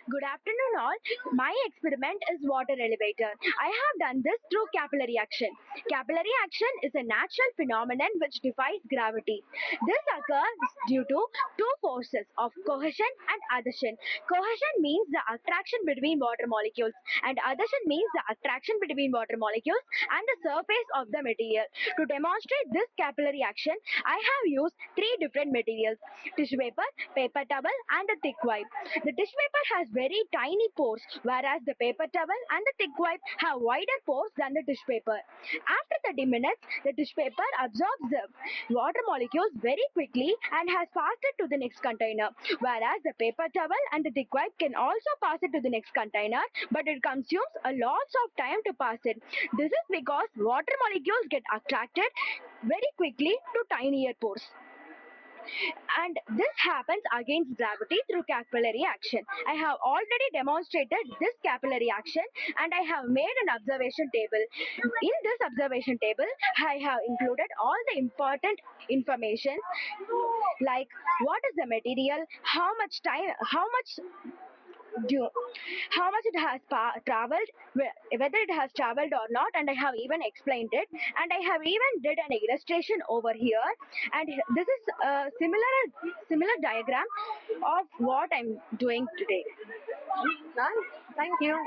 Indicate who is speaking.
Speaker 1: Good afternoon all. My experiment is water elevator. I have done this through capillary action. Capillary action is a natural phenomenon which defies gravity. This occurs due to two forces of cohesion and adhesion. Cohesion means the attraction between water molecules and adhesion means the attraction between water molecules and the surface of the material. To demonstrate this capillary action, I have used three different materials: tissue paper, paper towel and a thick wipe. The tissue paper has very tiny pores, whereas the paper towel and the thick wipe have wider pores than the tissue paper. After 30 minutes, the tissue paper absorbs the water molecules very quickly and has passed it to the next container, whereas the paper towel and the thick wipe can also pass it to the next container, but it consumes a lot of time to pass it. This is because water molecules get attracted very quickly to tinier pores. And this happens against gravity through capillary action. I have already demonstrated this capillary action and I have made an observation table. In this observation table, I have included all the important information like what is the material, how much time, how much it has traveled, whether it has traveled or not, and I have even explained it, and I have even did an illustration over here, and this is a similar diagram of what I'm doing today.
Speaker 2: Thank you.